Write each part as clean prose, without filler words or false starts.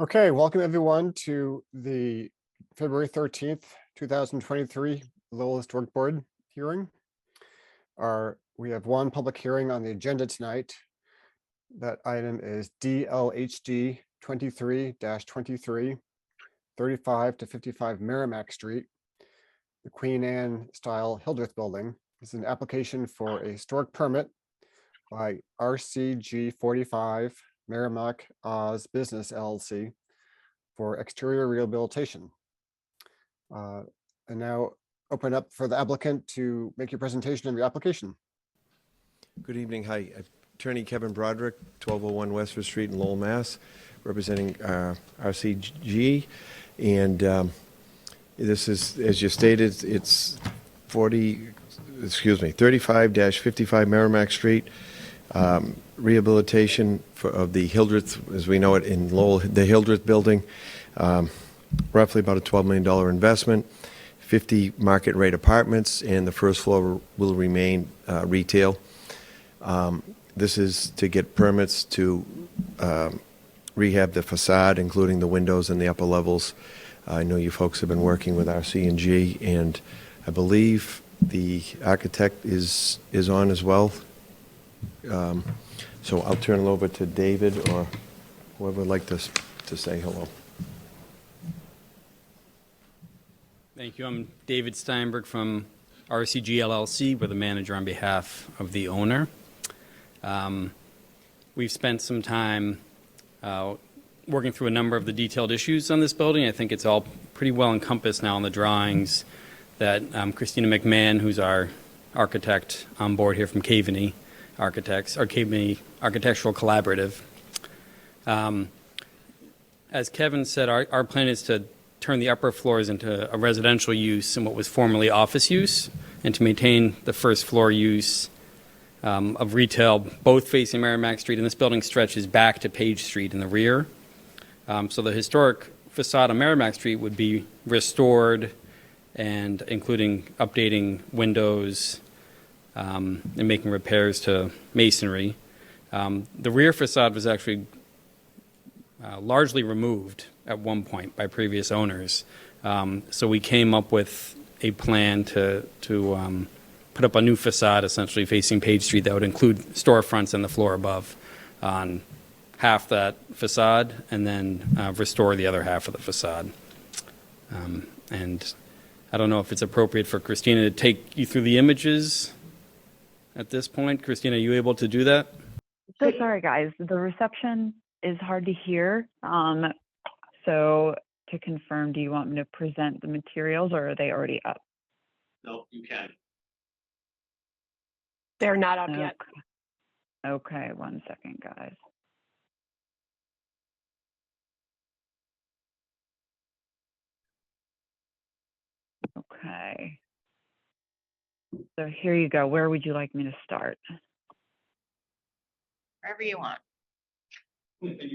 Okay, welcome everyone to the February 13th, 2023 Lowell Historic Board hearing. We have one public hearing on the agenda tonight. That item is DLHD 23-23, 35 to 55 Merrimack Street, the Queen Anne style Hildreth building. This is an application for a historic permit by RCG 45 Merrimack Oz Business LLC for exterior rehabilitation. And now open up for the applicant to make your presentation of your application. Good evening. Hi, Attorney Kevin Broderick, 1201 Westford Street in Lowell, Mass, representing RCG. And this is, as you stated, it's 35-55 Merrimack Street, rehabilitation of the Hildreth, as we know it in Lowell, the Hildreth building, roughly about a $12 million investment, 50 market rate apartments, and the first floor will remain retail. This is to get permits to rehab the facade, including the windows and the upper levels. I know you folks have been working with RC&G, and I believe the architect is on as well. So I'll turn it over to David or whoever would like to say hello. Thank you. I'm David Steinberg from RCG LLC. We're the manager on behalf of the owner. We've spent some time working through a number of the detailed issues on this building. I think it's all pretty well encompassed now in the drawings that Christina McMahon, who's our architect on board here from Caveney Architects, or Caveney Architectural Collaborative. As Kevin said, our plan is to turn the upper floors into a residential use in what was formerly office use, and to maintain the first floor use of retail, both facing Merrimack Street, and this building stretches back to Page Street in the rear. So the historic facade on Merrimack Street would be restored, and including updating windows and making repairs to masonry. The rear facade was actually largely removed at one point by previous owners. So we came up with a plan to put up a new facade essentially facing Page Street that would include storefronts and the floor above on half that facade, and then restore the other half of the facade. And I don't know if it's appropriate for Christina to take you through the images at this point. Christina, are you able to do that? So sorry, guys. The reception is hard to hear. So to confirm, do you want me to present the materials, or are they already up? No, you can. They're not up yet. Okay, 1 second, guys. Okay. So here you go. Where would you like me to start? Wherever you want. You can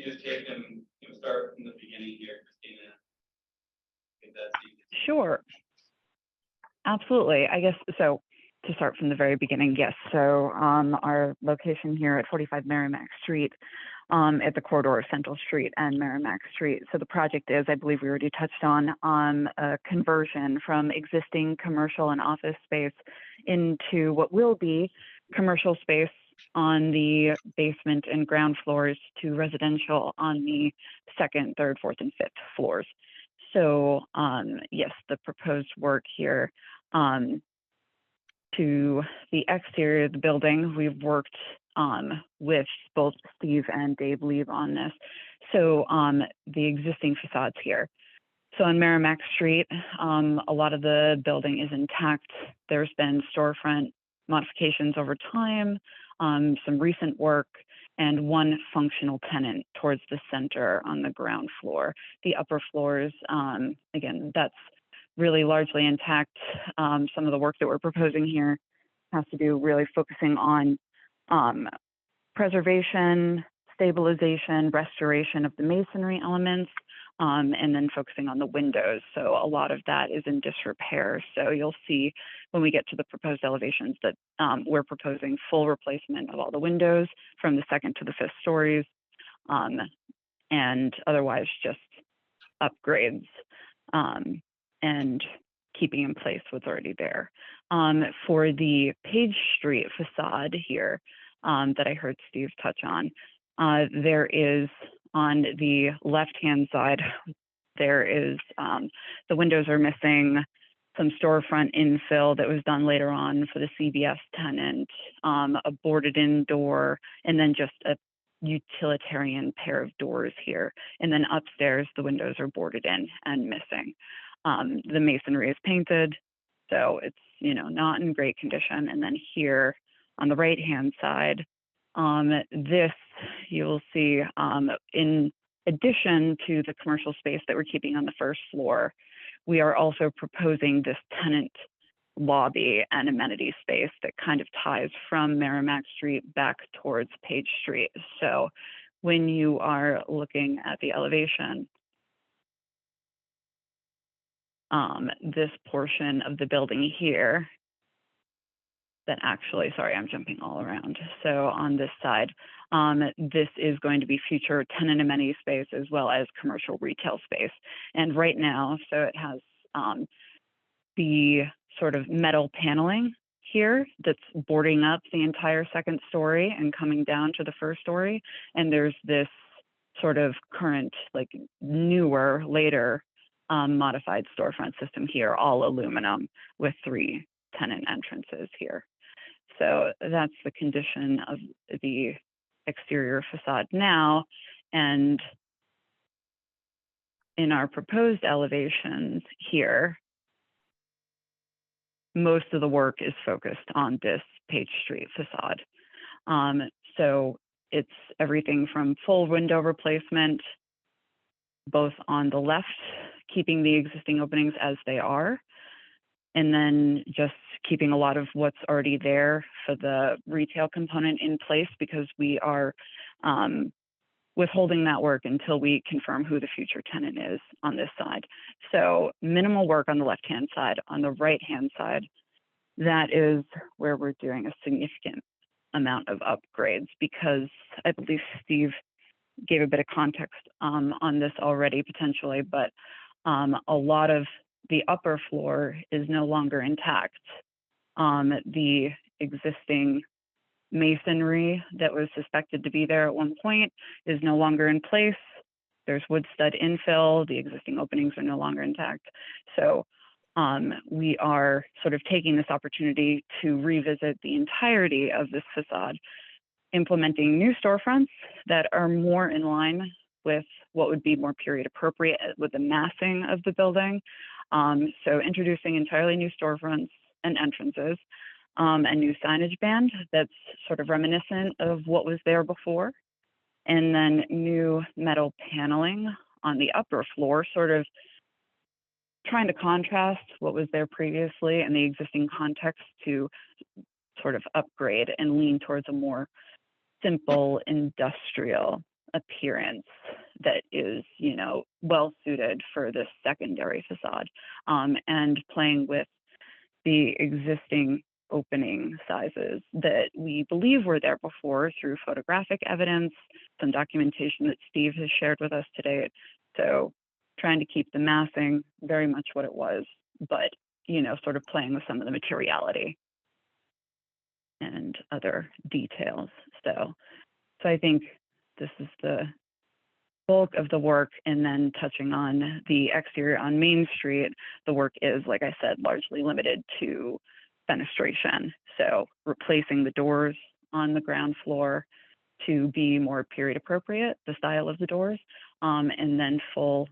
just take them, start from the beginning here, Christina. If that's easy. Sure. Absolutely. I guess so. To start from the very beginning, yes. So our location here at 45 Merrimack Street, at the corridor of Central Street and Merrimack Street. So the project is, I believe we already touched on a conversion from existing commercial and office space into what will be commercial space on the basement and ground floors to residential on the second, third, fourth, and fifth floors. So yes, the proposed work here to the exterior of the building, we've worked with both Steve and Dave Leave on this. So the existing facades here. So on Merrimack Street, a lot of the building is intact. There's been storefront modifications over time, some recent work, and one functional tenant towards the center on the ground floor. The upper floors, again, that's really largely intact. Some of the work that we're proposing here has to do really focusing on preservation, stabilization, restoration of the masonry elements, and then focusing on the windows. So a lot of that is in disrepair. So you'll see when we get to the proposed elevations that we're proposing full replacement of all the windows from the second to the fifth stories. and otherwise just upgrades and keeping in place what's already there. For the Page Street facade here that I heard Steve touch on, there is on the left-hand side, there is, the windows are missing, some storefront infill that was done later on for the CVS tenant, a boarded-in door, and then just a utilitarian pair of doors here. And then upstairs, the windows are boarded in and missing. The masonry is painted, so it's, you know, not in great condition. And then here on the right-hand side, this you'll see in addition to the commercial space that we're keeping on the first floor, we are also proposing this tenant lobby and amenity space that kind of ties from Merrimack Street back towards Page Street. So when you are looking at the elevation, this portion of the building here, that actually, sorry, I'm jumping all around. So on this side, this is going to be future tenant amenity space as well as commercial retail space. And right now, so it has the sort of metal paneling here that's boarding up the entire second story and coming down to the first story. And there's this sort of current, like newer, later modified storefront system here, all aluminum with 3 tenant entrances here. So that's the condition of the exterior facade now. And in our proposed elevations here, most of the work is focused on this Page Street facade. So it's everything from full window replacement, both on the left, keeping the existing openings as they are, and then just keeping a lot of what's already there for the retail component in place, because we are withholding that work until we confirm who the future tenant is on this side. So minimal work on the left-hand side. On the right-hand side, that is where we're doing a significant amount of upgrades, because I believe Steve gave a bit of context on this already potentially, but a lot of the upper floor is no longer intact. The existing masonry that was suspected to be there at one point is no longer in place. There's wood stud infill. The existing openings are no longer intact. So we are sort of taking this opportunity to revisit the entirety of this facade, implementing new storefronts that are more in line with what would be more period appropriate with the massing of the building. So introducing entirely new storefronts and entrances, a new signage band that's sort of reminiscent of what was there before, and then new metal paneling on the upper floor, sort of trying to contrast what was there previously and the existing context to sort of upgrade and lean towards a more simple industrial appearance that is, you know, well suited for this secondary facade, and playing with the existing opening sizes that we believe were there before through photographic evidence, some documentation that Steve has shared with us today. So trying to keep the massing very much what it was, but, you know, sort of playing with some of the materiality and other details. So I think this is the bulk of the work. And then touching on the exterior on Main Street, the work is, like I said, largely limited to fenestration. So replacing the doors on the ground floor to be more period appropriate, the style of the doors, and then full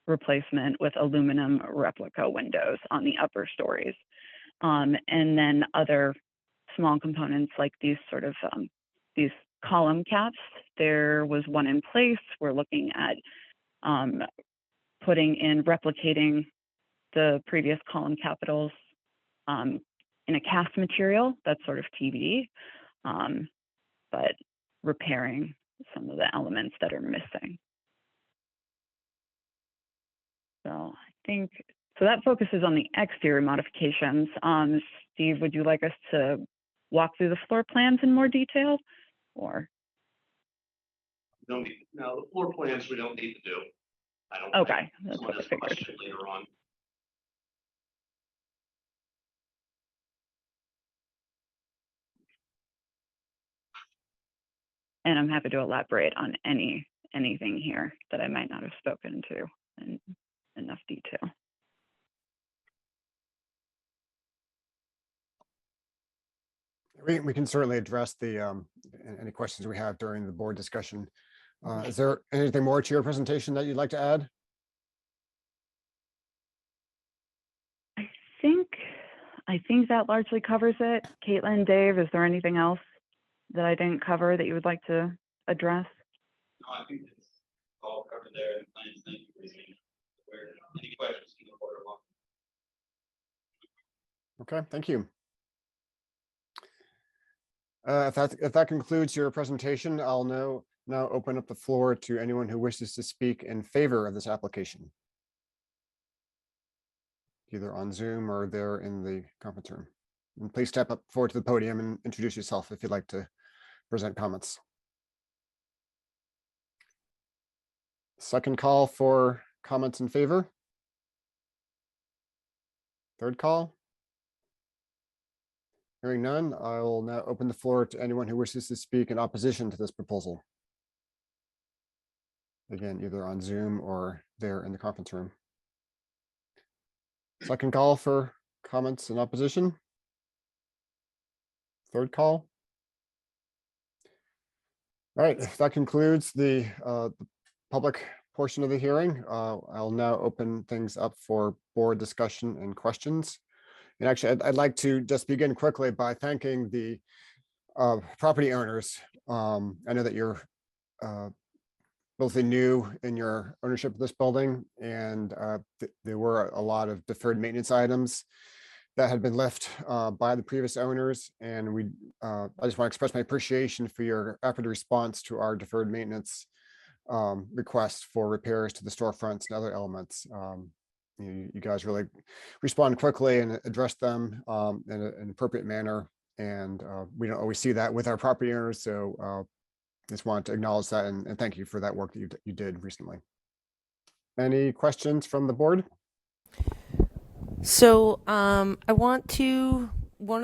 replacement with aluminum replica windows on the upper stories. And then other small components like these sort of, these column caps. There was one in place. We're looking at replicating the previous column capitals in a cast material that's sort of TBD, but repairing some of the elements that are missing. So I think, so that focuses on the exterior modifications. Steve, would you like us to walk through the floor plans in more detail, or? No need, now the floor plans we don't need to do. I don't. Okay, think. that's Someone what I has a figured. question later on. And I'm happy to elaborate on anything here that I might not have spoken to in enough detail. We can certainly address any questions we have during the board discussion. Is there anything more to your presentation that you'd like to add? I think that largely covers it. Caitlin, Dave, is there anything else that I didn't cover that you would like to address? No, I think it's all covered there in plans. Thank you, Christine. Any questions? You can order one. Okay, thank you. If that concludes your presentation, I'll now open up the floor to anyone who wishes to speak in favor of this application, either on Zoom or there in the conference room. And please step up forward to the podium and introduce yourself if you'd like to present comments. Second call for comments in favor. Third call. Hearing none, I will now open the floor to anyone who wishes to speak in opposition to this proposal. Again, either on Zoom or there in the conference room. Second call for comments in opposition. Third call. All right, if that concludes the public portion of the hearing, I'll now open things up for board discussion and questions. And actually, I'd like to just begin quickly by thanking the property owners. I know that you're relatively new in your ownership of this building, and there were a lot of deferred maintenance items that had been left by the previous owners. And I just want to express my appreciation for your rapid response to our deferred maintenance request for repairs to the storefronts and other elements. You guys really respond quickly and address them in an appropriate manner. And we don't always see that with our property owners. So just wanted to acknowledge that and thank you for that work that you did recently. Any questions from the board? So one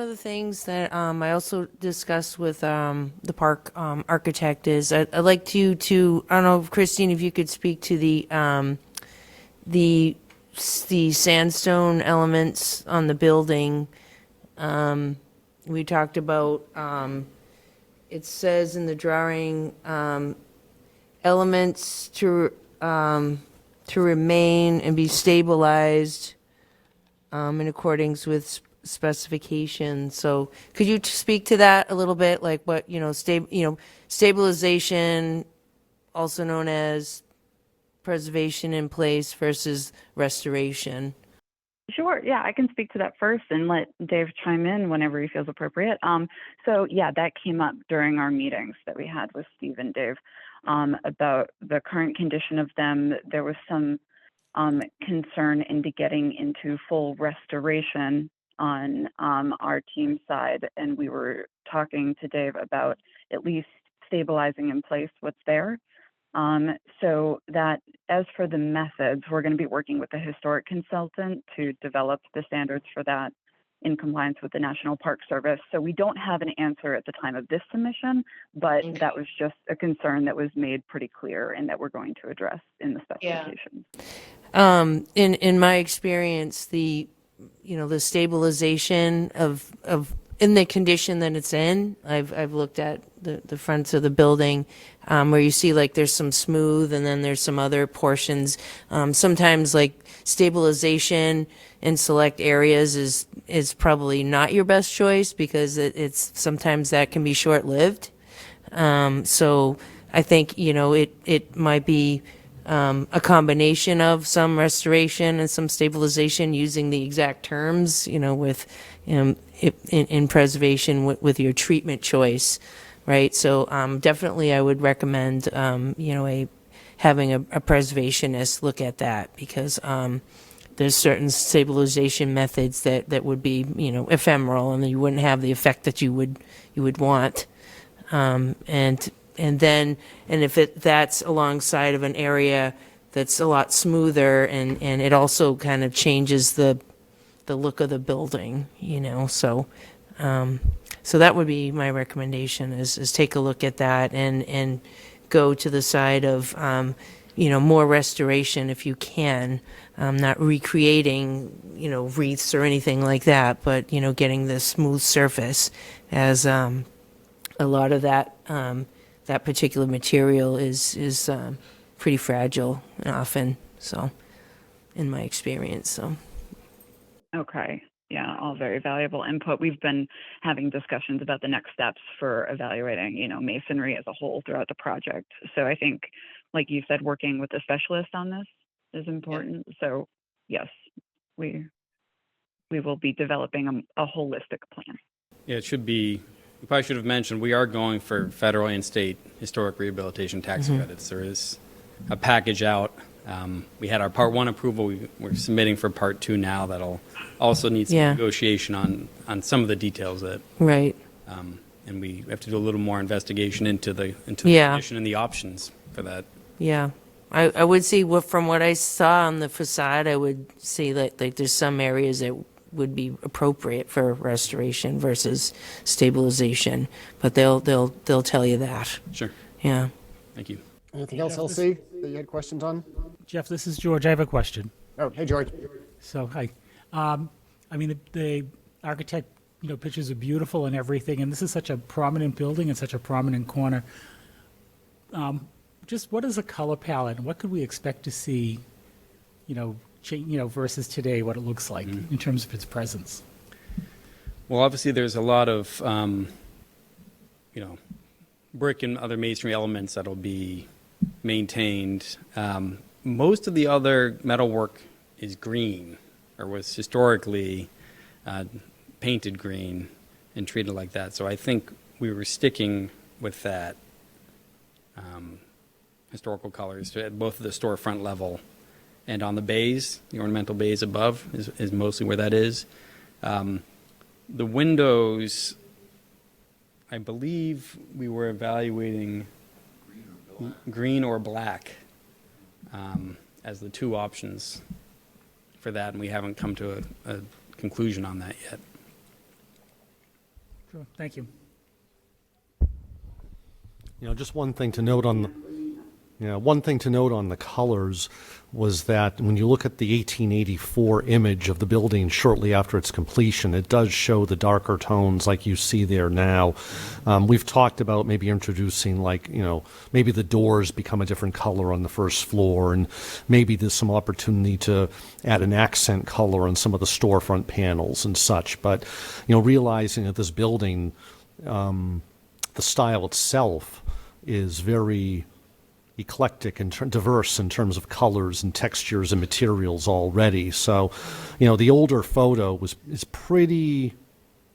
of the things that I also discussed with the park architect is I'd like you to, I don't know, Christine, if you could speak to the sandstone elements on the building. We talked about, it says in the drawing, elements to remain and be stabilized in accordance with specifications. So could you speak to that a little bit, like what, stabilization, also known as preservation in place versus restoration? Sure. Yeah, I can speak to that first and let Dave chime in whenever he feels appropriate. So yeah, that came up during our meetings that we had with Steve and Dave about the current condition of them. There was some concern into getting into full restoration on our team side, and we were talking to Dave about at least stabilizing in place what's there. So that as for the methods, we're going to be working with a historic consultant to develop the standards for that in compliance with the National Park Service. So we don't have an answer at the time of this submission, but Okay. that was just a concern that was made pretty clear and that we're going to address in the specifications. In my experience, the stabilization of in the condition that it's in, I've looked at the fronts of the building, where you see like there's some smooth and then there's some other portions. Sometimes like stabilization in select areas is probably not your best choice because it's sometimes that can be short-lived. So I think, it might be a combination of some restoration and some stabilization using the exact terms, with in preservation with your treatment choice, right? So definitely I would recommend, having a preservationist look at that because there's certain stabilization methods that would be, ephemeral and you wouldn't have the effect that you would want. And if that's alongside of an area that's a lot smoother, and it also kind of changes the look of the building, so so that would be my recommendation, is take a look at that and go to the side of more restoration if you can, not recreating wreaths or anything like that, but getting the smooth surface, as a lot of that that particular material is pretty fragile often, so in my experience. So Okay. Yeah, all very valuable input. We've been having discussions about the next steps for evaluating, masonry as a whole throughout the project. So I think, like you said, working with a specialist on this is important. So yes, we will be developing a holistic plan. Yeah, it should be, we probably should have mentioned, we are going for federal and state historic rehabilitation tax credits. There is a package out. We had our Part 1 approval. We're submitting for Part 2 now. That'll also need some negotiation on some of the details that, right. and we have to do a little more investigation into the condition and the options for that. Yeah, I would see from what I saw on the facade, I would see that like there's some areas that would be appropriate for restoration versus stabilization, but they'll tell you that. Sure. Yeah. Thank you. Anything else, LC, that you had questions on? Jeff, this is George. I have a question. Oh, hey, George. So, hi. I mean, the architect, pictures are beautiful and everything, and this is such a prominent building and such a prominent corner. Just what is the color palette, and what could we expect to see, versus today, what it looks like in terms of its presence? Well, obviously, there's a lot of, brick and other masonry elements that'll be maintained. Most of the other metalwork is green, or was historically painted green and treated like that. So I think we were sticking with that historical colors at both the storefront level and on the bays. The ornamental bays above is mostly where that is. The windows, I believe we were evaluating green or black as the two options for that, and we haven't come to a conclusion on that yet. Sure. Thank you. Just one thing to note on the colors was that when you look at the 1884 image of the building shortly after its completion, it does show the darker tones like you see there now. We've talked about maybe introducing maybe the doors become a different color on the first floor, and maybe there's some opportunity to add an accent color on some of the storefront panels and such. But, realizing that this building, the style itself is very eclectic and diverse in terms of colors and textures and materials already. So, the older photo is pretty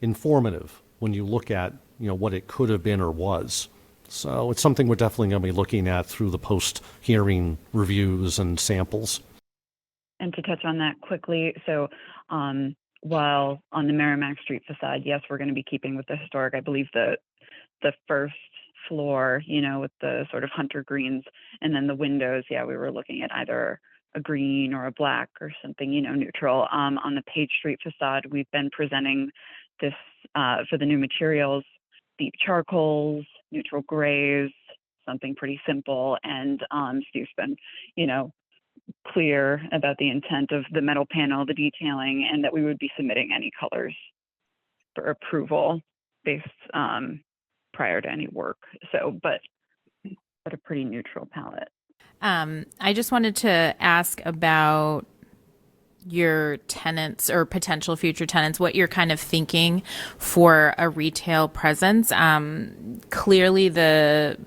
informative when you look at, what it could have been or was. So it's something we're definitely going to be looking at through the post-hearing reviews and samples. And to touch on that quickly, so while on the Merrimack Street facade, yes, we're going to be keeping with the historic. I believe the first floor, with the sort of hunter greens, and then the windows, we were looking at either a green or a black or something, neutral. On the Page Street facade, we've been presenting this for the new materials, deep charcoals, neutral grays, something pretty simple. And Steve's been, clear about the intent of the metal panel, the detailing, and that we would be submitting any colors for approval based prior to any work. So, but a pretty neutral palette. I just wanted to ask about your tenants or potential future tenants, what you're kind of thinking for a retail presence. Clearly the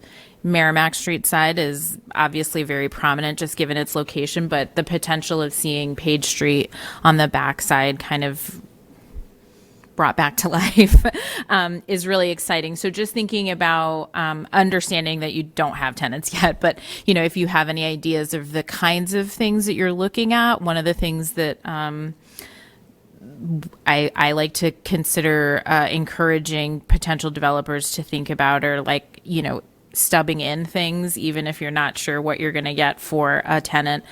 Merrimack Street side is obviously very prominent just given its location, but the potential of seeing Page Street on the backside kind of brought back to life is really exciting. So just thinking about understanding that you don't have tenants yet, but if you have any ideas of the kinds of things that you're looking at, one of the things that I like to consider encouraging potential developers to think about are stubbing in things, even if you're not sure what you're going to get for a tenant,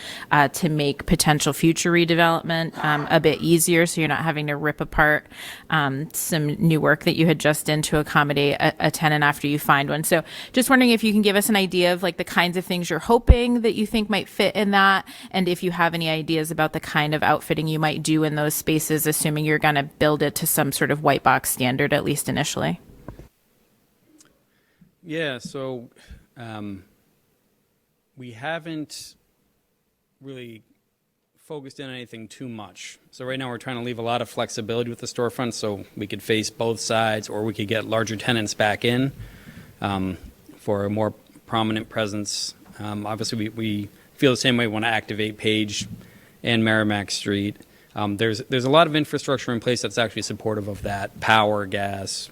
to make potential future redevelopment a bit easier, so you're not having to rip apart some new work that you had just done to accommodate a tenant after you find one. So just wondering if you can give us an idea of like the kinds of things you're hoping that you think might fit in that, and if you have any ideas about the kind of outfitting you might do in those spaces, assuming you're going to build it to some sort of white box standard, at least initially. Yeah, so we haven't really focused in on anything too much. So right now we're trying to leave a lot of flexibility with the storefront, so we could face both sides, or we could get larger tenants back in for a more prominent presence. Obviously, we feel the same way. We want to activate Page and Merrimack Street. There's a lot of infrastructure in place that's actually supportive of that. Power, gas,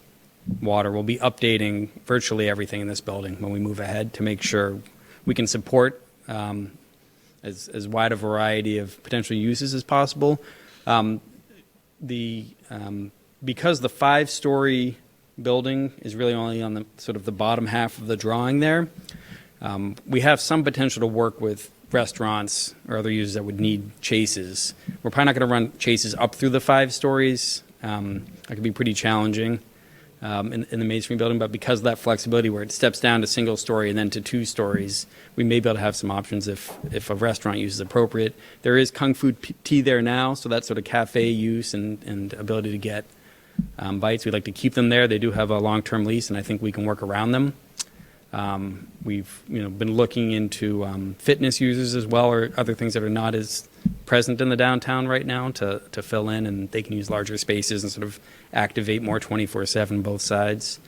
water. We'll be updating virtually everything in this building when we move ahead to make sure we can support as wide a variety of potential uses as possible. Because the 5-story building is really only on the sort of the bottom half of the drawing there, we have some potential to work with restaurants or other users that would need chases. We're probably not going to run chases up through the 5 stories. That could be pretty challenging in the Masonry building, but because of that flexibility where it steps down to single story and then to 2 stories, we may be able to have some options if a restaurant use is appropriate. There is Kung Fu Tea there now, so that sort of cafe use and ability to get bites. We'd like to keep them there. They do have a long-term lease, and I think we can work around them. We've been looking into fitness users as well, or other things that are not as present in the downtown right now to fill in, and they can use larger spaces and sort of activate more 24/7 both sides.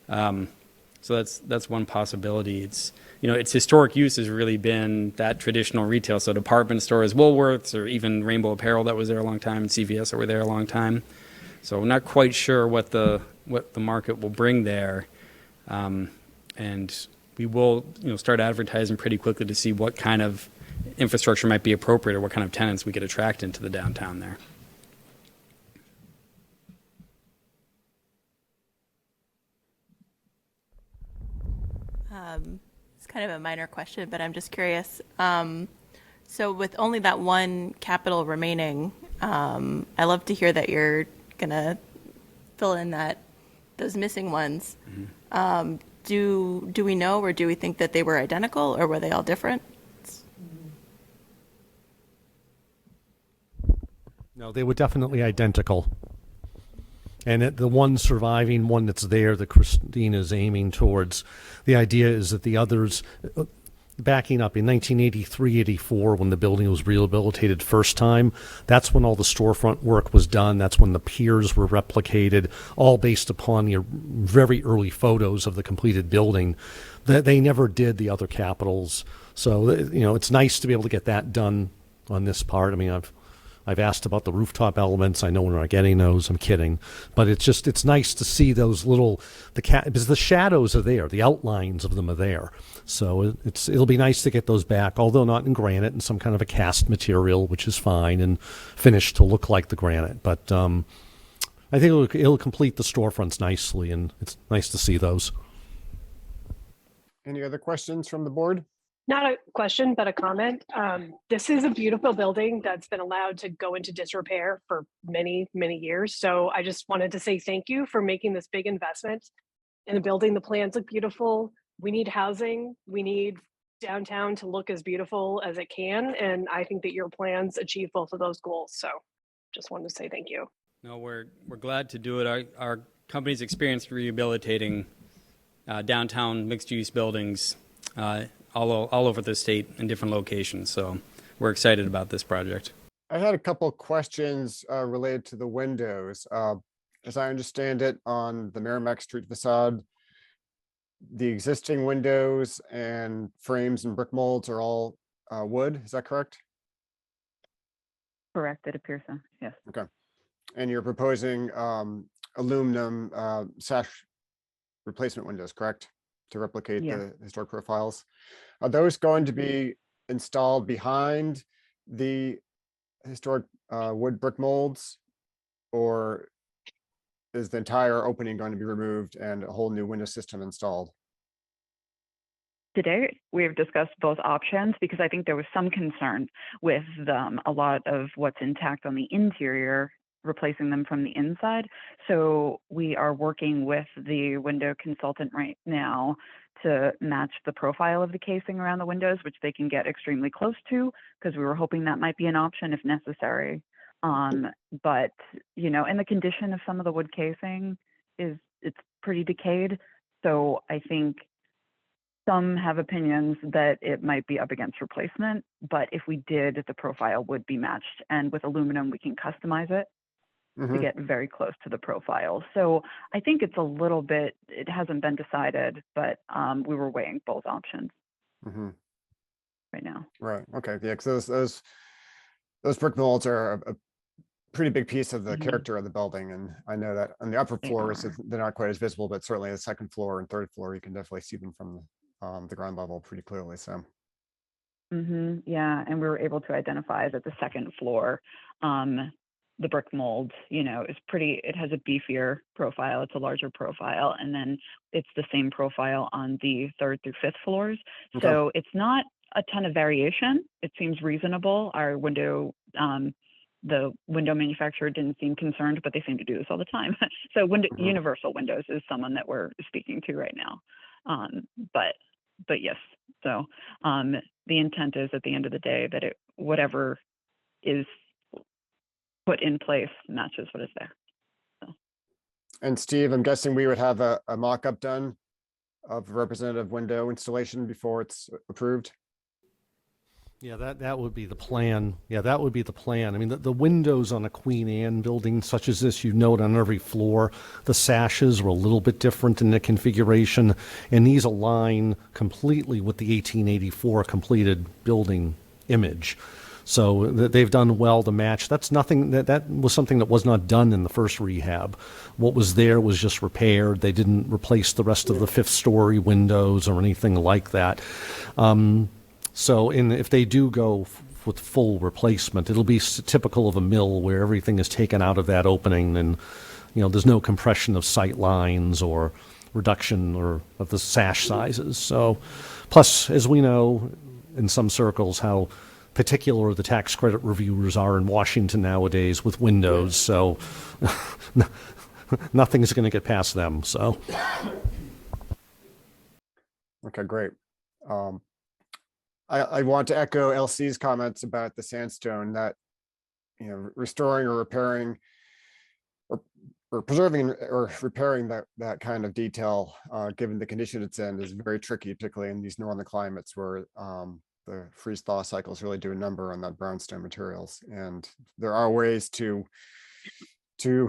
So that's one possibility. Its historic use has really been that traditional retail, so department stores, Woolworths, or even Rainbow Apparel that was there a long time, and CVS that were there a long time. So we're not quite sure what the market will bring there. And we will start advertising pretty quickly to see what kind of infrastructure might be appropriate or what kind of tenants we could attract into the downtown there. It's kind of a minor question, but I'm just curious. So with only that one capital remaining, I love to hear that you're going to fill in those missing ones. Mm-hmm. Do we know, or do we think that they were identical, or were they all different? No, they were definitely identical. And the one surviving one that's there that Christine is aiming towards, the idea is that the others, backing up in 1983-84, when the building was rehabilitated first time, that's when all the storefront work was done. That's when the piers were replicated, all based upon the very early photos of the completed building. They never did the other capitals. So, it's nice to be able to get that done on this part. I mean, I've asked about the rooftop elements. I know we're not getting those. I'm kidding. But it's nice to see those because the shadows are there. The outlines of them are there. So it'll be nice to get those back, although not in granite, and some kind of a cast material, which is fine, and finished to look like the granite. But I think it'll complete the storefronts nicely, and it's nice to see those. Any other questions from the board? Not a question, but a comment. This is a beautiful building that's been allowed to go into disrepair for many, many years. So I just wanted to say thank you for making this big investment in the building. The plans look beautiful. We need housing. We need downtown to look as beautiful as it can. And I think that your plans achieve both of those goals. So just wanted to say thank you. No, we're glad to do it. Our company's experienced rehabilitating downtown mixed-use buildings all over the state in different locations. So we're excited about this project. I had a couple of questions related to the windows. As I understand it, on the Merrimack Street facade, the existing windows and frames and brick molds are all wood. Is that correct? Correct, it appears so, yes. Okay. And you're proposing aluminum sash replacement windows, correct? To replicate Yeah. the historic profiles. Are those going to be installed behind the historic wood brick molds, or is the entire opening going to be removed and a whole new window system installed? Today, we have discussed both options because I think there was some concern with a lot of what's intact on the interior, replacing them from the inside. So we are working with the window consultant right now to match the profile of the casing around the windows, which they can get extremely close to, because we were hoping that might be an option if necessary. But, you know, and the condition of some of the wood casing it's pretty decayed. So I think some have opinions that it might be up against replacement, but if we did, the profile would be matched. And with aluminum, we can customize it to get very close to the profile. So I think it's a little bit, it hasn't been decided, but we were weighing both options right now. Right. Okay. Yeah. Because those brick molds are a pretty big piece of the character of the building, and I know that on the upper They floors are. they're not quite as visible, but certainly the second floor and third floor you can definitely see them from the ground level pretty clearly. So. Yeah, and we were able to identify that the second floor, the brick mold, you know, is pretty, it has a beefier profile, it's a larger profile, and then it's the same profile on the third through fifth floors. Okay. So it's not a ton of variation. It seems reasonable. Our window, the window manufacturer didn't seem concerned, but they seem to do this all the time. So Universal Windows is someone that we're speaking to right now. But yes, so the intent is at the end of the day that whatever is put in place matches what is there. So. And Steve, I'm guessing we would have a mock-up done of representative window installation before it's approved. Yeah, that would be the plan. Yeah, that would be the plan. I mean, the windows on a Queen Anne building such as this, you note on every floor, the sashes were a little bit different in the configuration, and these align completely with the 1884 completed building image. So they've done well to match. That's nothing, that was something that was not done in the first rehab. What was there was just repaired. They didn't replace the rest of the fifth story windows or anything like that. So if they do go with full replacement, it'll be typical of a mill where everything is taken out of that opening and, you know, there's no compression of sight lines or reduction or of the sash sizes. So, plus, as we know in some circles, how particular the tax credit reviewers are in Washington nowadays with windows. So nothing's going to get past them. So. Okay, great. I want to echo LC's comments about the sandstone, that, you know, restoring or repairing or preserving or repairing that kind of detail, given the condition it's in, is very tricky, particularly in these northern climates where the freeze thaw cycles really do a number on that brownstone materials. And there are ways to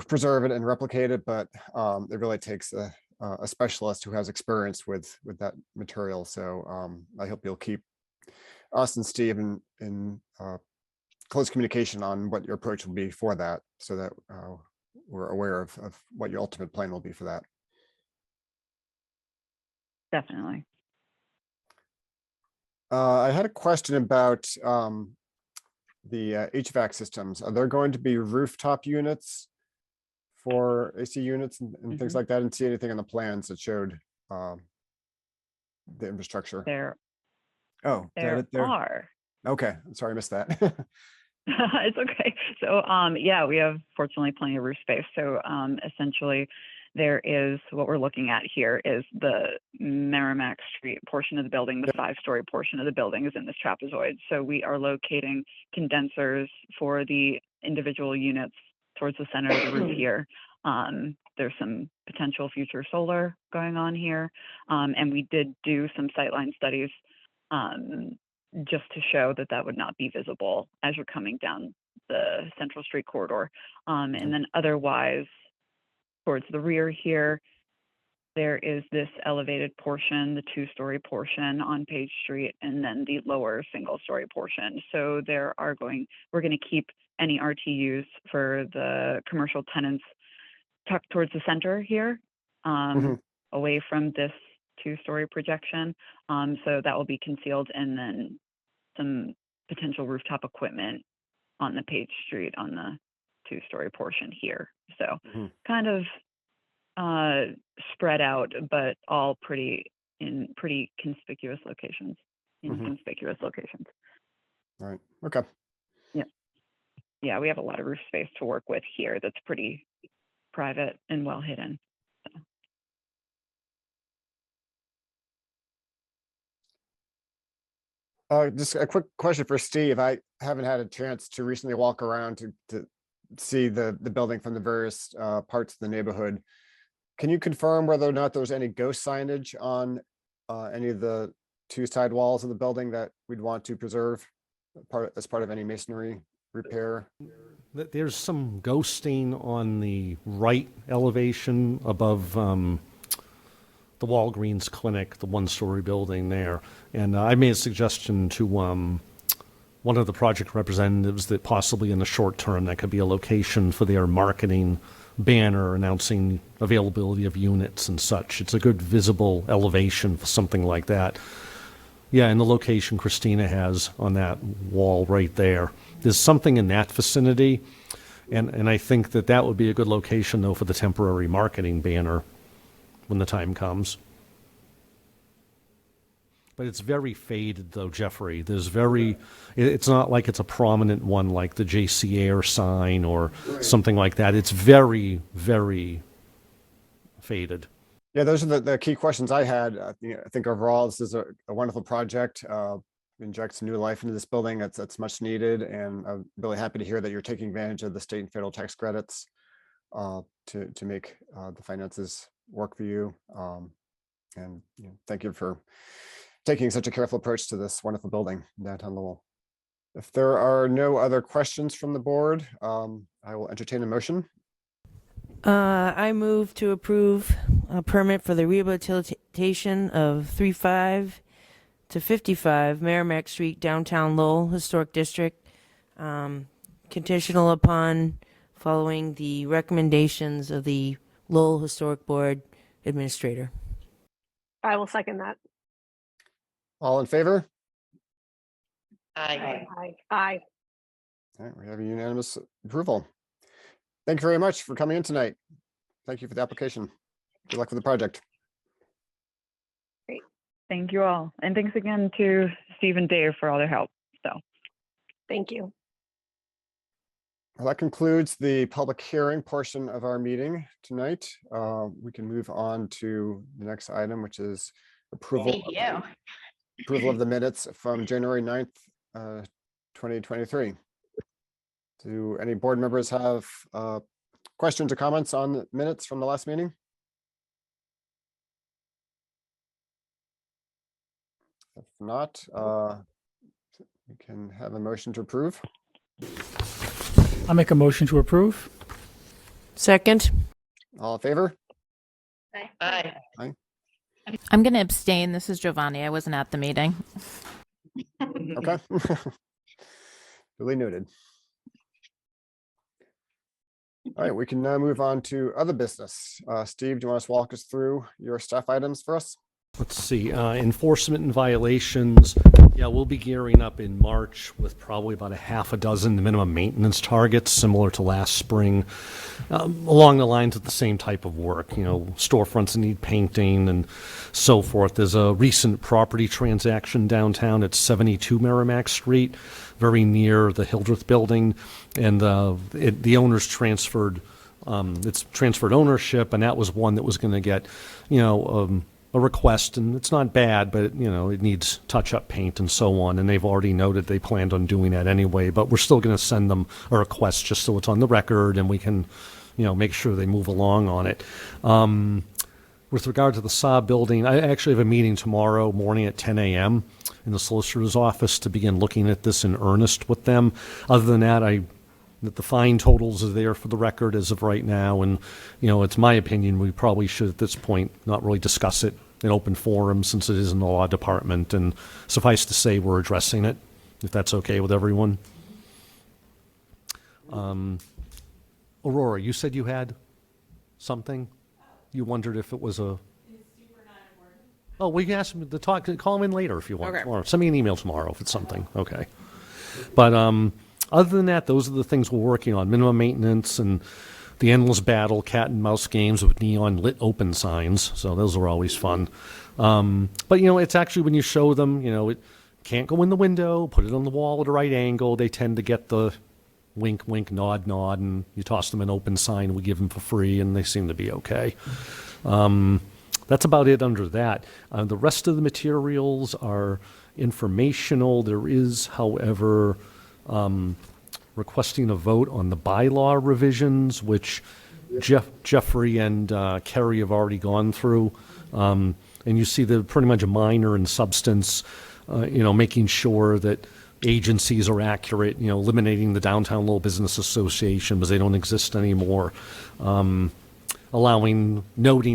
preserve it and replicate it, but it really takes a specialist who has experience with that material. So I hope you'll keep us and Steve in close communication on what your approach will be for that, so that we're aware of what your ultimate plan will be for that. Definitely. I had a question about the HVAC systems. Are there going to be rooftop units for AC units and things like that? And see anything on the plans that showed the infrastructure? There There are. Okay, I'm sorry, I missed that. It's okay. So yeah, we have fortunately plenty of roof space. So essentially there is, what we're looking at here is the Merrimack Street portion of the building. The 5-story portion of the building is in this trapezoid. So we are locating condensers for the individual units towards the center of the roof here. There's some potential future solar going on here. And we did do some sightline studies just to show that would not be visible as you're coming down the Central Street corridor. And then otherwise, towards the rear here, there is this elevated portion, the 2-story portion on Page Street, and then the lower single-story portion. So we're going to keep any RTUs for the commercial tenants tucked towards the center here, away from this 2-story projection. So that will be concealed, and then some potential rooftop equipment on the Page Street on the 2-story portion here. So kind of spread out, but all pretty in pretty conspicuous locations. Inconspicuous locations. All right, okay. Yeah, we have a lot of roof space to work with here that's pretty private and well hidden. Just a quick question for Steve. I haven't had a chance to recently walk around to see the building from the various parts of the neighborhood. Can you confirm whether or not there was any ghost signage on any of the two side walls of the building that we'd want to preserve as part of any masonry repair? There's some ghosting on the right elevation above the Walgreens clinic, the one-story building there. And I made a suggestion to one of the project representatives that possibly in the short term that could be a location for their marketing banner announcing availability of units and such. It's a good visible elevation for something like that. Yeah, and the location Christina has on that wall right there. There's something in that vicinity, and I think that would be a good location, though, for the temporary marketing banner when the time comes. But it's very faded, though, Jeffrey. It's not like it's a prominent one like the J.C. Air sign or something like that. It's very, very faded. Yeah, those are the key questions I had. I think overall, this is a wonderful project. Injects new life into this building. That's much needed. And I'm really happy to hear that you're taking advantage of the state and federal tax credits to make the finances work for you. And thank you for taking such a careful approach to this wonderful building in downtown Lowell. If there are no other questions from the board, I will entertain a motion. I move to approve a permit for the rehabilitation of 35 to 55 Merrimack Street, downtown Lowell Historic District, conditional upon following the recommendations of the Lowell Historic Board Administrator. I will second that. All in favor? Aye. Aye. All right, we have a unanimous approval. Thank you very much for coming in tonight. Thank you for the application. Good luck with the project. Thank you all. And thanks again to Steve and Dave for all their help. So Thank you. Well, that concludes the public hearing portion of our meeting tonight. We can move on to the next item, which is approval of the minutes from January 9th, 2023. Do any board members have questions or comments on the minutes from the last meeting? If not, we can have a motion to approve. I'll make a motion to approve. Second. All in favor? Aye. I'm going to abstain. This is Giovanni. I wasn't at the meeting. Okay. Duly noted. All right, we can now move on to other business. Steve, do you want to walk us through your staff items for us? Let's see, enforcement and violations. Yeah, we'll be gearing up in March with probably about a half a dozen minimum maintenance targets, similar to last spring, along the lines of the same type of work. Storefronts that need painting and so forth. There's a recent property transaction downtown at 72 Merrimack Street, very near the Hildreth building, and the owner's transferred. It's transferred ownership, and that was one that was going to get, a request, and it's not bad, but it needs touch-up paint and so on, and they've already noted they planned on doing that anyway, but we're still going to send them a request just so it's on the record and we can make sure they move along on it. With regard to the Saab building, I actually have a meeting tomorrow morning at 10 a.m. in the solicitor's office to begin looking at this in earnest with them. Other than that, that the fine totals are there for the record as of right now, and it's my opinion we probably should at this point not really discuss it in open forum since it is in the law department, and suffice to say we're addressing it, if that's okay with everyone. Aurora, you said you had something? You wondered if it was a... Oh, we can ask him to talk. Call him in later if you want. Okay. Or send me an email tomorrow if it's something. Okay. But other than that, those are the things we're working on. Minimum maintenance and the endless battle, cat and mouse games with neon lit open signs. So those are always fun. But, it's actually when you show them, it can't go in the window, put it on the wall at a right angle. They tend to get the wink, wink, nod, nod, and you toss them an open sign we give them for free, and they seem to be okay. That's about it under that. The rest of the materials are informational. There is, however, requesting a vote on the bylaw revisions, which Jeffrey and Kerry have already gone through. And you see they're pretty much minor in substance, making sure that agencies are accurate, eliminating the Downtown Lowell Business Association because they don't exist anymore. Noting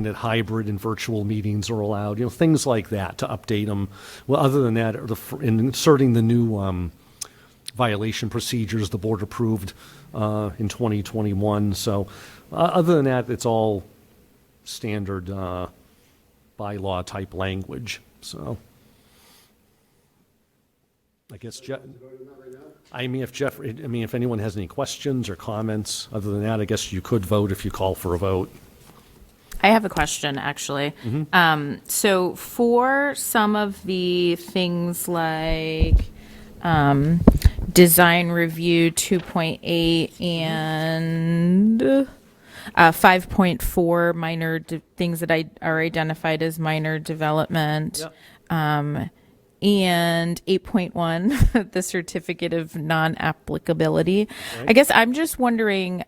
that hybrid and virtual meetings are allowed, things like that to update them. Well, other than that, inserting the new violation procedures the board approved in 2021. So other than that, it's all standard bylaw type language. So I guess if anyone has any questions or comments, other than that, I guess you could vote if you call for a vote. I have a question, actually. So for some of the things like design review 2.8 and 5.4 minor things that are identified as minor development, and 8.1, the certificate of non-applicability. Right. I guess I'm just wondering,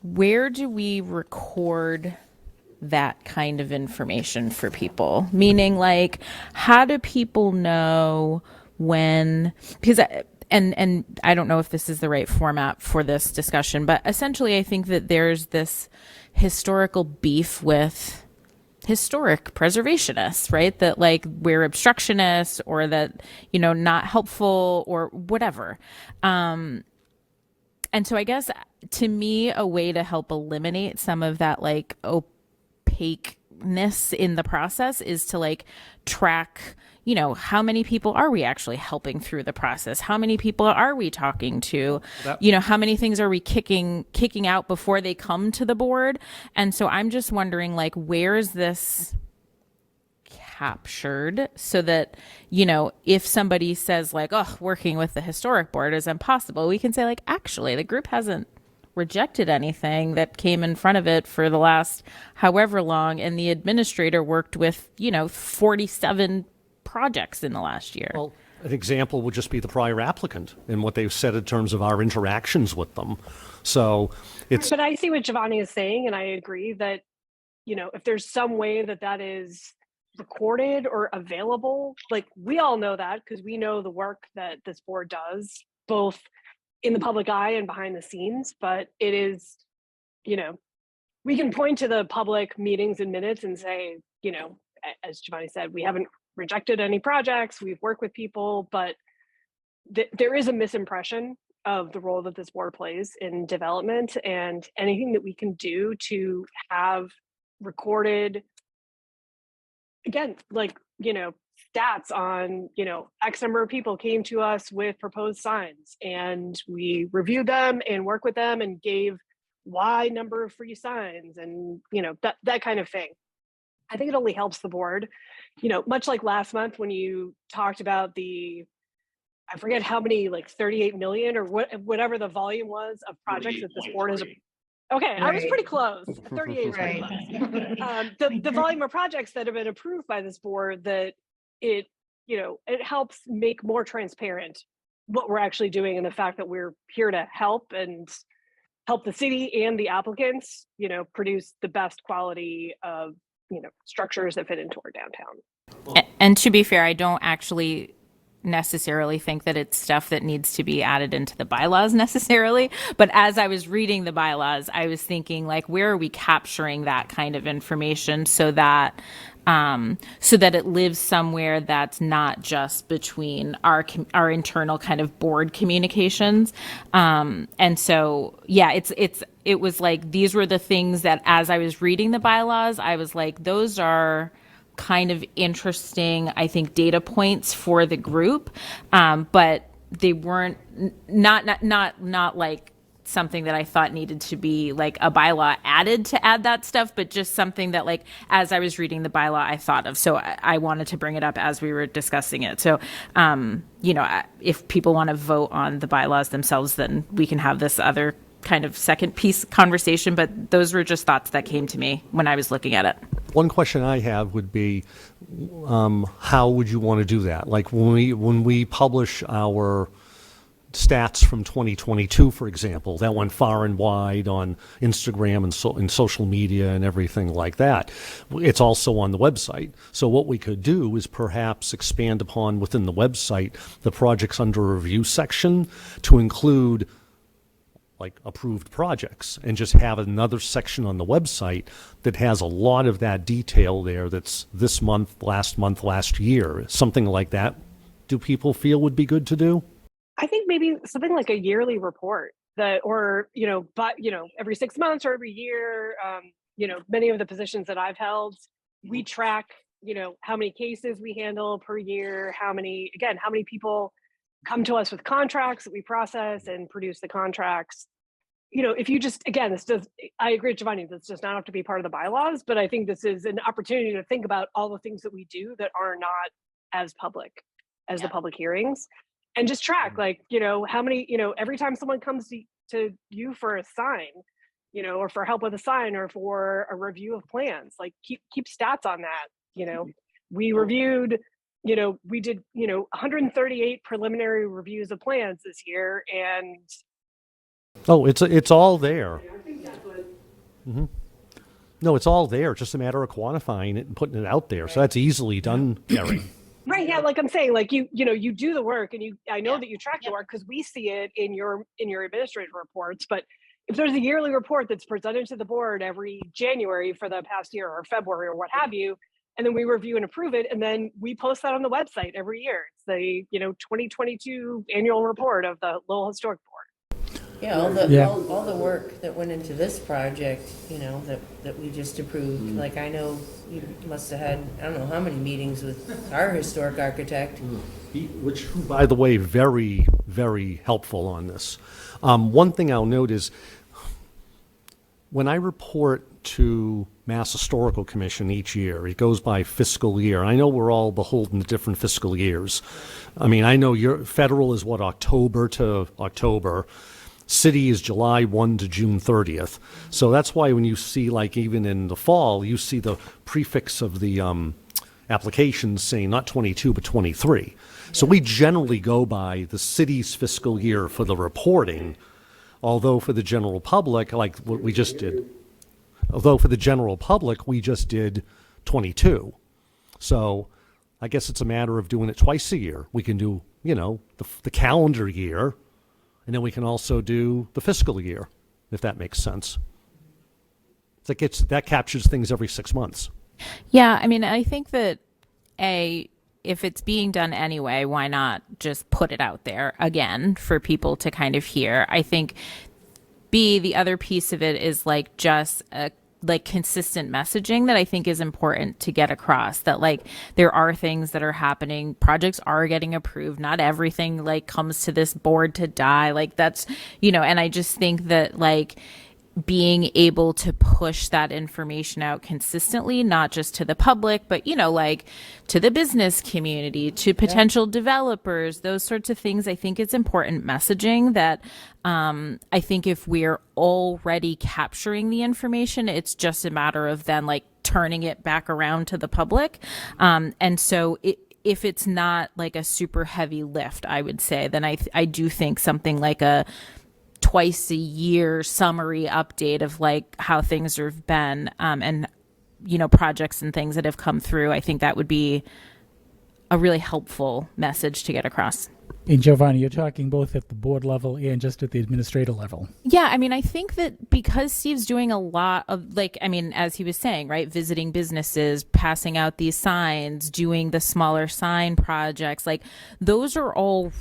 where do we record that kind of information for people? Meaning, like, how do people know when, because and I don't know if this is the right format for this discussion, but essentially I think that there's this historical beef with historic preservationists, right? That like we're obstructionists or that, not helpful or whatever. And so I guess to me, a way to help eliminate some of that like opaqueness in the process is to like track, how many people are we actually helping through the process? How many people are we talking to? How many things are we kicking out before they come to the board? And so I'm just wondering, like, where is this captured so that, if somebody says like, oh, working with the historic board is impossible, we can say like, actually, the group hasn't rejected anything that came in front of it for the last however long, and the administrator worked with 47 projects in the last year. Well, an example would just be the prior applicant and what they've said in terms of our interactions with them. So it's. But I see what Giovanni is saying, and I agree that, if there's some way that is recorded or available, like we all know that because we know the work that this board does, both in the public eye and behind the scenes, but it is, we can point to the public meetings and minutes and say, as Giovanni said, we haven't rejected any projects, we've worked with people, but there is a misimpression of the role that this board plays in development, and anything that we can do to have recorded, again, like, stats on, X number of people came to us with proposed signs and we reviewed them and worked with them and gave Y number of free signs and, that kind of thing. I think it only helps the board, much like last month when you talked about I forget how many, like 38 million or whatever the volume was of projects that this board has. Okay, right. I was pretty close. 38 is pretty close. The volume of projects that have been approved by this board, that it helps make more transparent what we're actually doing, and the fact that we're here to help the city and the applicants, produce the best quality of, structures that fit into our downtown. And to be fair, I don't actually necessarily think that it's stuff that needs to be added into the bylaws necessarily. But as I was reading the bylaws, I was thinking, like, where are we capturing that kind of information so that it lives somewhere that's not just between our internal kind of board communications. And so, yeah, it was like, these were the things that as I was reading the bylaws, I was like, those are kind of interesting, I think, data points for the group. But they weren't not like something that I thought needed to be like a bylaw added to add that stuff, but just something that like as I was reading the bylaw I thought of. So I wanted to bring it up as we were discussing it. So if people want to vote on the bylaws themselves, then we can have this other kind of second piece conversation, but those were just thoughts that came to me when I was looking at it. One question I have would be, how would you want to do that? Like when we publish our stats from 2022, for example, that went far and wide on Instagram and social media and everything like that. It's also on the website. So what we could do is perhaps expand upon within the website the projects under review section to include like approved projects, and just have another section on the website that has a lot of that detail there that's this month, last year, something like that. Do people feel would be good to do? I think maybe something like a yearly report or every 6 months or every year. Many of the positions that I've held, we track, how many cases we handle per year, how many people come to us with contracts that we process and produce the contracts. If you just, again, I agree with Giovanni, this does not have to be part of the bylaws, but I think this is an opportunity to think about all the things that we do that are not as public as the public hearings. And just track, how many, every time someone comes to you for a sign, or for help with a sign or for a review of plans, like keep stats on that. We reviewed, we did, 138 preliminary reviews of plans this year. And oh, it's all there. Mm-hmm. No, it's all there. It's just a matter of quantifying it and putting it out there. So that's easily done, Gary. Right. Yeah. Like I'm saying, like you do the work, and I know that you track the work because we see it in your administrative reports. But if there's a yearly report that's presented to the board every January for the past year or February or what have you, and then we review and approve it, and then we post that on the website every year. It's the 2022 annual report of the Lowell Historic Board. Yeah, all the work that went into this project, that we just approved. Like I know you must have had, I don't know how many meetings with our historic architect. Which, by the way, very, very helpful on this. One thing I'll note is when I report to Mass Historical Commission each year, it goes by fiscal year. I know we're all beholden to different fiscal years. I mean, I know your federal is October to October. City is July 1 to June 30th. So that's why when you see, like, even in the fall, you see the prefix of the applications saying not 22, but 23. So we generally go by the city's fiscal year for the reporting, although for the general public, like what we just did, we just did 22. So I guess it's a matter of doing it twice a year. We can do, the calendar year, and then we can also do the fiscal year, if that makes sense. That captures things every 6 months. Yeah, I mean, I think that if it's being done anyway, why not just put it out there again for people to kind of hear? I think the other piece of it is like just consistent messaging that I think is important to get across, that like there are things that are happening, projects are getting approved, not everything like comes to this board to die, like that's, and I just think that like being able to push that information out consistently, not just to the public, but, like to the business community, to potential developers, those sorts of things. I think it's important messaging that I think if we're already capturing the information, it's just a matter of then like turning it back around to the public. And so if it's not like a super heavy lift, I would say, then I do think something like a twice a year summary update of like how things have been and projects and things that have come through, I think that would be a really helpful message to get across. And Giovanni, you're talking both at the board level and just at the administrator level. Yeah, I mean, I think that because Steve's doing a lot of as he was saying, right, visiting businesses, passing out these signs, doing the smaller sign projects, like those are all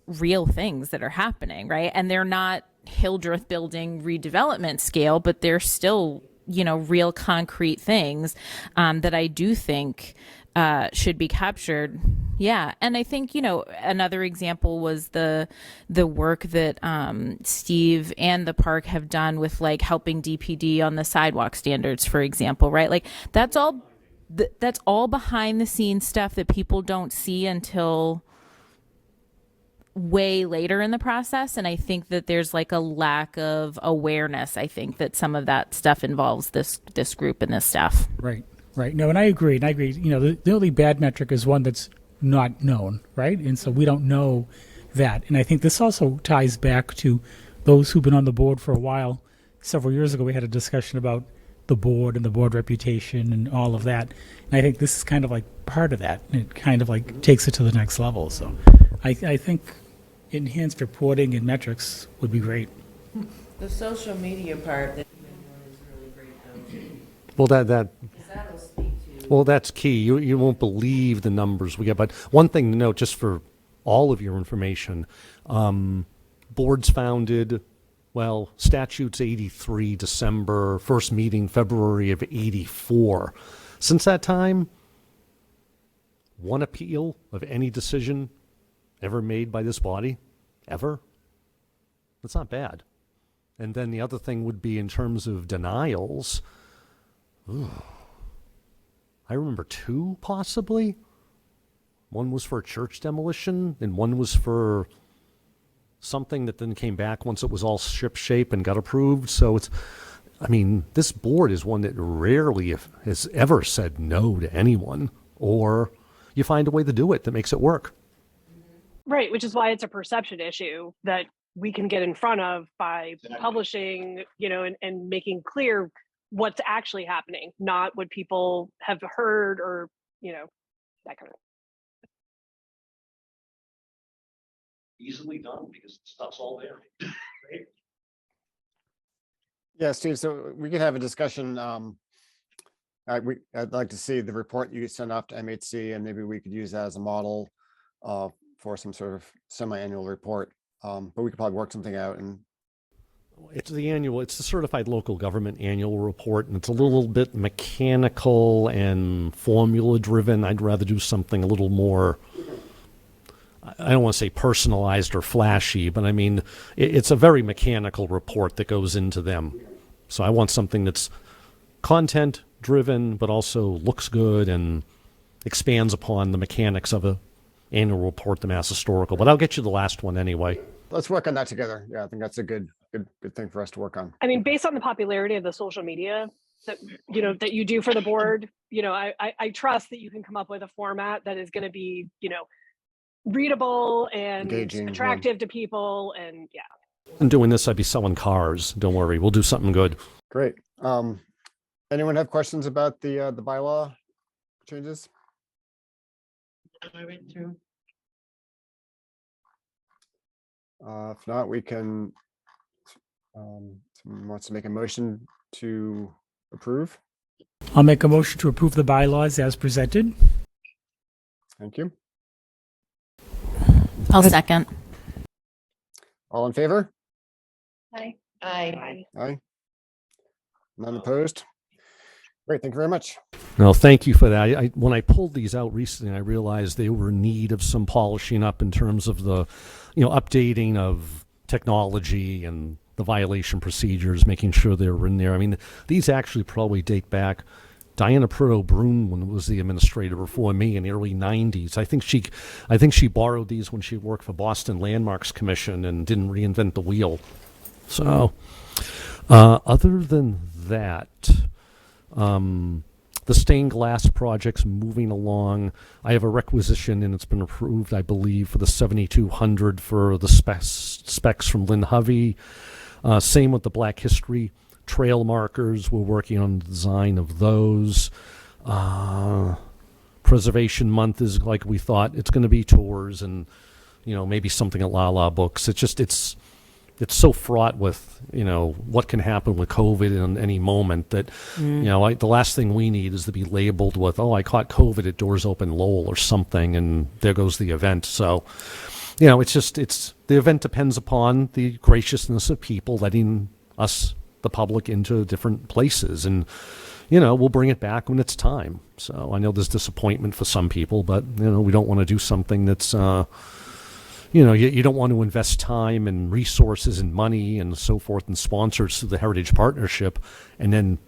real things that are happening, right? And they're not Hildreth building redevelopment scale, but they're still, real concrete things that I do think should be captured Yeah, and I think, another example was the work that Steve and the park have done with like helping DPD on the sidewalk standards, for example, right? Like that's all behind the scenes stuff that people don't see until way later in the process. And I think that there's like a lack of awareness. I think that some of that stuff involves this group and this staff. Right. No, and I agree. The only bad metric is one that's not known, right? And so we don't know that. And I think this also ties back to those who've been on the board for a while. Several years ago, we had a discussion about the board and the board reputation and all of that. And I think this is kind of like part of that. And it kind of like takes it to the next level. So I think enhanced reporting and metrics would be great. The social media part that is really great, though. Well, that'll speak to. Well, that's key. You won't believe the numbers we get. But one thing to note, just for all of your information, boards founded, statutes 83, December, first meeting February of 84. Since that time, one appeal of any decision ever made by this body, ever. That's not bad. And then the other thing would be in terms of denials. I remember 2, possibly. One was for a church demolition, and one was for something that then came back once it was all ship-shape and got approved. So this board is one that rarely has ever said no to anyone, or you find a way to do it that makes it work. Right, which is why it's a perception issue that we can get in front of by publishing, and making clear what's actually happening, not what people have heard or, that kind of. Easily done because the stuff's all there. Right? Yeah, Steve, so we could have a discussion. I'd like to see the report you send off to MHC, and maybe we could use that as a model for some sort of semi-annual report. But we could probably work something out. And it's the certified local government annual report, and it's a little bit mechanical and formula driven. I'd rather do something a little more, I don't want to say personalized or flashy, but it's a very mechanical report that goes into them. So I want something that's content driven, but also looks good and expands upon the mechanics of a annual report to Mass Historical. But I'll get you the last one anyway. Let's work on that together. Yeah, I think that's a good thing for us to work on. Based on the popularity of the social media that you do for the board, I trust that you can come up with a format that is going to be, readable and engaging, attractive to people, and yeah. And doing this, I'd be selling cars. Don't worry, we'll do something good. Great. Anyone have questions about the bylaw changes? If not, we can. Someone wants to make a motion to approve. I'll make a motion to approve the bylaws as presented. Thank you. I'll second. All in favor? Aye. Aye. None opposed? Great, thank you very much. No, thank you for that. When I pulled these out recently, I realized they were in need of some polishing up in terms of the, updating of technology and the violation procedures, making sure they were in there. These actually probably date back. Diana Prudhoe-Brun was the administrator before me in the early 90s. I think she borrowed these when she worked for Boston Landmarks Commission and didn't reinvent the wheel. So, other than that, the stained glass project's moving along. I have a requisition, and it's been approved, I believe, for the 7,200 for the specs from Lynn Hovey. Same with the Black History trail markers. We're working on the design of those. Preservation Month is like we thought. It's going to be tours and, maybe something at La Books. It's so fraught with, what can happen with COVID in any moment that, the last thing we need is to be labeled with, I caught COVID at Doors Open Lowell or something, and there goes the event. So, the event depends upon the graciousness of people letting us, the public, into different places. And, we'll bring it back when it's time. So I know there's disappointment for some people, but, we don't want to do something that's, you don't want to invest time and resources and money and so forth and sponsors through the Heritage Partnership and then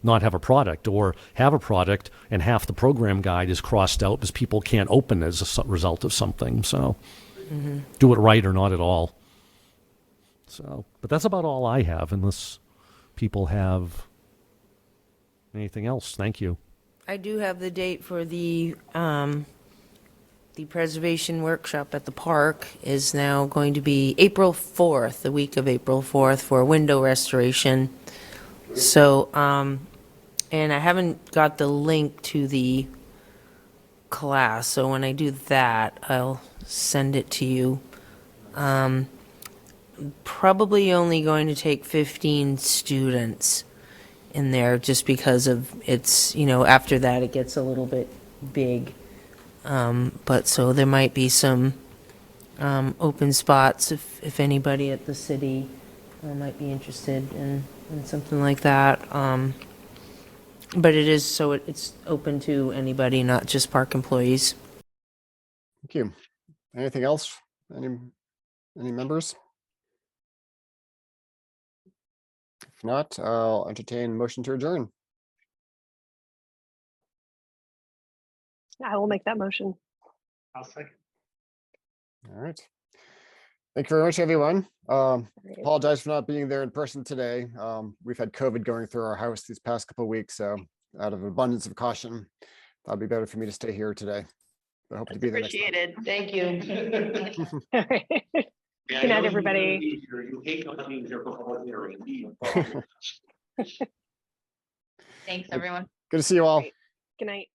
not have a product, or have a product and half the program guide is crossed out because people can't open as a result of something. So do it right or not at all. So, but that's about all I have, unless people have anything else. Thank you. I do have the date for the preservation workshop at the park is now going to be April 4th, the week of April 4th, for window restoration. So, and I haven't got the link to the class, so when I do that, I'll send it to you. Probably only going to take 15 students in there, just because of it's, after that it gets a little bit big. But so there might be some open spots if anybody at the city might be interested in something like that. But it is, so it's open to anybody, not just park employees. Thank you. Anything else? Any members? If not, I'll entertain a motion to adjourn. I will make that motion. I'll second. All right. Thank you very much, everyone. Apologize for not being there in person today. We've had COVID going through our house these past couple of weeks, so out of abundance of caution, that'd be better for me to stay here today. I hope to be there next time. Appreciated. Thank you. Good night, everybody. You hate not being here for public hearing. Thanks, everyone. Good to see you all. Good night.